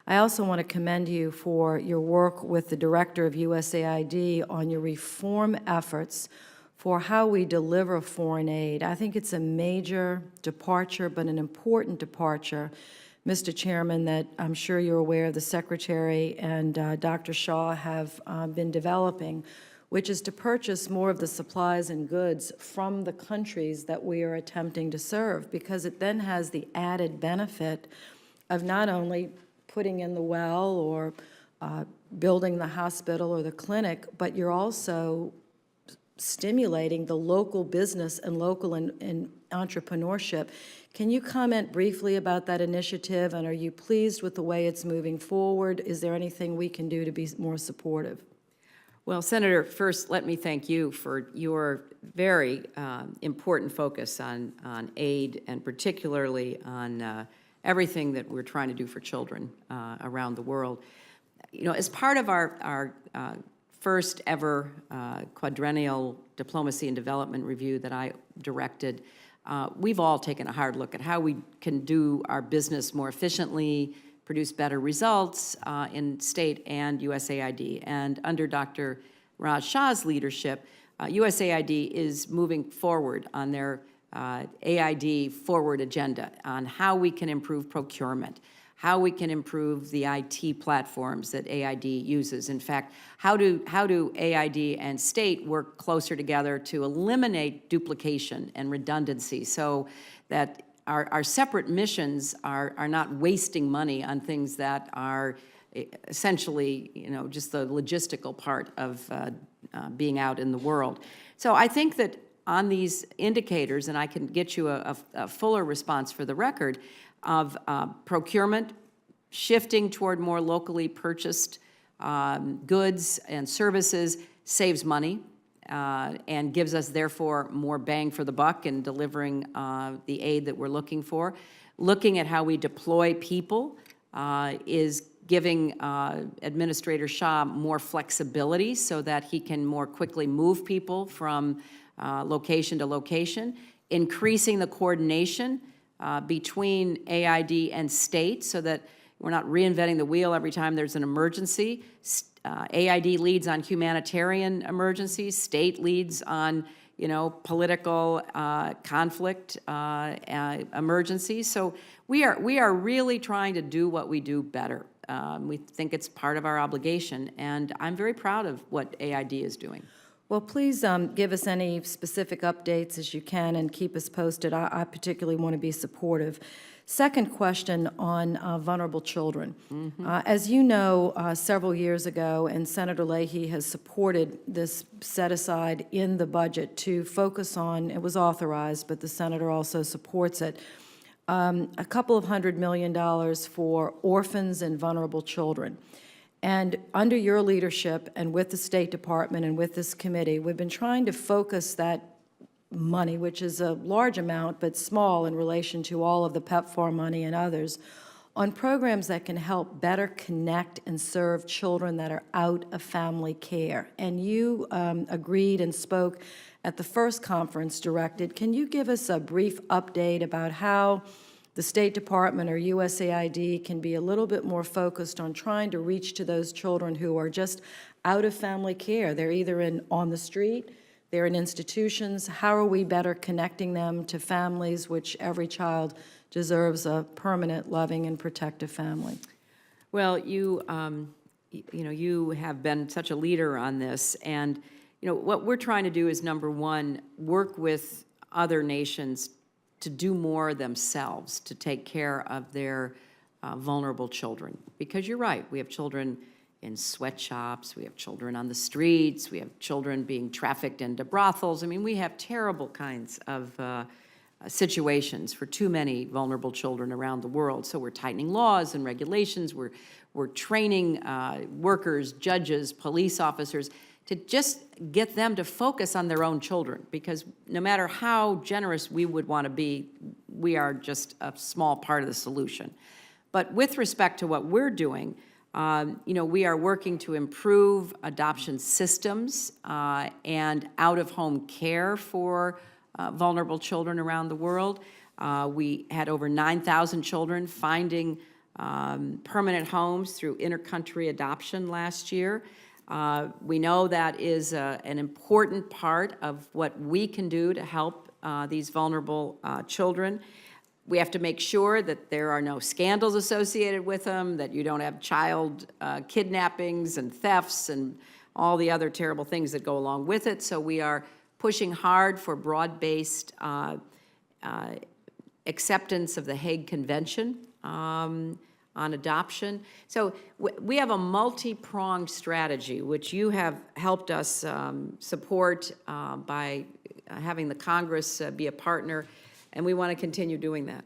I also want to commend you for your work with the Director of USAID on your reform efforts for how we deliver foreign aid. I think it's a major departure, but an important departure, Mr. Chairman, that I'm sure you're aware the Secretary and Dr. Shaw have been developing, which is to purchase more of the supplies and goods from the countries that we are attempting to serve, because it then has the added benefit of not only putting in the well or building the hospital or the clinic, but you're also stimulating the local business and local and entrepreneurship. Can you comment briefly about that initiative, and are you pleased with the way it's moving forward? Is there anything we can do to be more supportive? Well, Senator, first let me thank you for your very important focus on aid, and particularly on everything that we're trying to do for children around the world. You know, as part of our first ever quadrennial diplomacy and development review that I directed, we've all taken a hard look at how we can do our business more efficiently, produce better results in state and USAID. And under Dr. Raj Shah's leadership, USAID is moving forward on their AID forward agenda on how we can improve procurement, how we can improve the IT platforms that AID uses. In fact, how do AID and state work closer together to eliminate duplication and redundancy so that our separate missions are not wasting money on things that are essentially, you know, just the logistical part of being out in the world. So I think that on these indicators, and I can get you a fuller response for the record, of procurement, shifting toward more locally purchased goods and services saves money and gives us, therefore, more bang for the buck in delivering the aid that we're looking for. Looking at how we deploy people is giving Administrator Shah more flexibility so that he can more quickly move people from location to location, increasing the coordination between AID and state so that we're not reinventing the wheel every time there's an emergency. AID leads on humanitarian emergencies. State leads on, you know, political conflict emergencies. So we are really trying to do what we do better. We think it's part of our obligation, and I'm very proud of what AID is doing. Well, please give us any specific updates as you can and keep us posted. I particularly want to be supportive. Second question on vulnerable children. Mm-hmm. As you know, several years ago, and Senator Leahy has supported this set-aside in the budget to focus on, it was authorized, but the Senator also supports it, a couple of $100 million for orphans and vulnerable children. And under your leadership and with the State Department and with this committee, we've been trying to focus that money, which is a large amount but small in relation to all of the PEPFAR money and others, on programs that can help better connect and serve children that are out of family care. And you agreed and spoke at the first conference directed. Can you give us a brief update about how the State Department or USAID can be a little bit more focused on trying to reach to those children who are just out of family care? They're either on the street, they're in institutions. How are we better connecting them to families, which every child deserves a permanent, loving, and protective family? Well, you have been such a leader on this, and what we're trying to do is, number one, work with other nations to do more themselves to take care of their vulnerable children. Because you're right, we have children in sweatshops, we have children on the streets, we have children being trafficked into brothels. I mean, we have terrible kinds of situations for too many vulnerable children around the world. So we're tightening laws and regulations, we're training workers, judges, police officers to just get them to focus on their own children, because no matter how generous we would want to be, we are just a small part of the solution. But with respect to what we're doing, we are working to improve adoption systems and out-of-home care for vulnerable children around the world. We had over 9,000 children finding permanent homes through intercountry adoption last year. We know that is an important part of what we can do to help these vulnerable children. We have to make sure that there are no scandals associated with them, that you don't have child kidnappings and thefts and all the other terrible things that go along with it. So we are pushing hard for broad-based acceptance of the Hague Convention on adoption. So we have a multi-pronged strategy, which you have helped us support by having the Congress be a partner, and we want to continue doing that.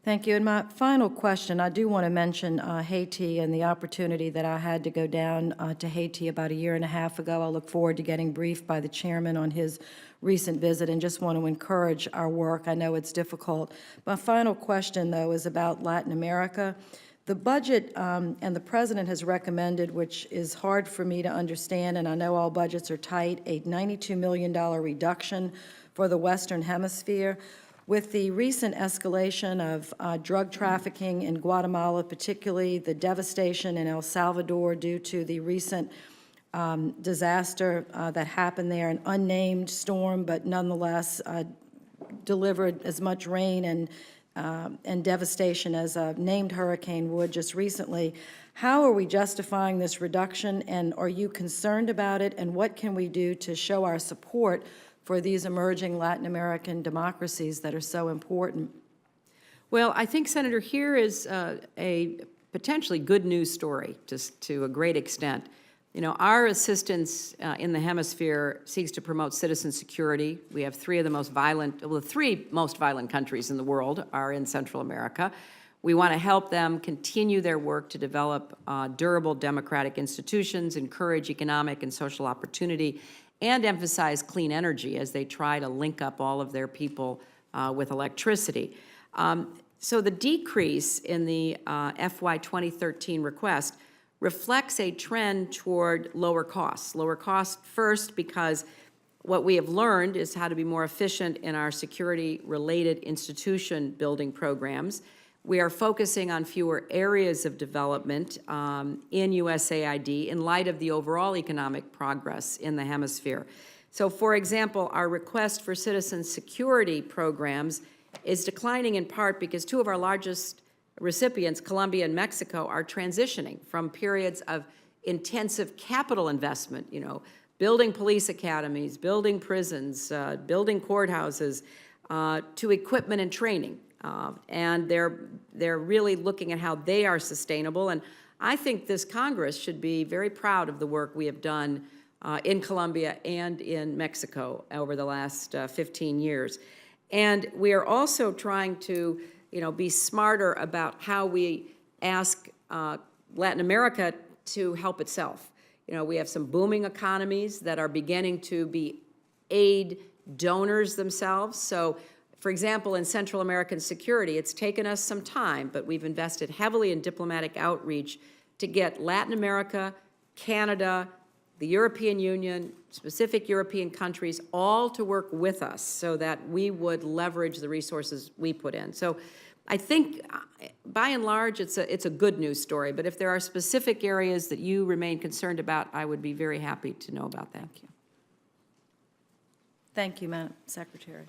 Thank you. And my final question, I do want to mention Haiti and the opportunity that I had to go down to Haiti about a year and a half ago. I look forward to getting briefed by the chairman on his recent visit and just want to encourage our work. I know it's difficult. My final question, though, is about Latin America. The budget, and the president has recommended, which is hard for me to understand, and I know all budgets are tight, a $92 million reduction for the Western Hemisphere. With the recent escalation of drug trafficking in Guatemala, particularly the devastation in El Salvador due to the recent disaster that happened there, an unnamed storm, but nonetheless delivered as much rain and devastation as a named hurricane would just recently. How are we justifying this reduction, and are you concerned about it, and what can we do to show our support for these emerging Latin American democracies that are so important? Well, I think, Senator, here is a potentially good news story, just to a great extent. You know, our assistance in the hemisphere seeks to promote citizen security. We have three most violent countries in the world are in Central America. We want to help them continue their work to develop durable democratic institutions, encourage economic and social opportunity, and emphasize clean energy as they try to link up all of their people with electricity. So the decrease in the FY 2013 request reflects a trend toward lower costs. Lower costs first because what we have learned is how to be more efficient in our security-related institution building programs. We are focusing on fewer areas of development in USAID in light of the overall economic progress in the hemisphere. So, for example, our request for citizen security programs is declining in part because two of our largest recipients, Colombia and Mexico, are transitioning from periods of intensive capital investment, you know, building police academies, building prisons, building courthouses, to equipment and training. And they're really looking at how they are sustainable. And I think this Congress should be very proud of the work we have done in Colombia and in Mexico over the last 15 years. And we are also trying to, you know, be smarter about how we ask Latin America to help itself. You know, we have some booming economies that are beginning to be aid donors themselves. So, for example, in Central American security, it's taken us some time, but we've invested heavily in diplomatic outreach to get Latin America, Canada, the European Union, specific European countries, all to work with us so that we would leverage the resources we put in. So I think, by and large, it's a good news story, but if there are specific areas that you remain concerned about, I would be very happy to know about that. Thank you, Madam Secretary.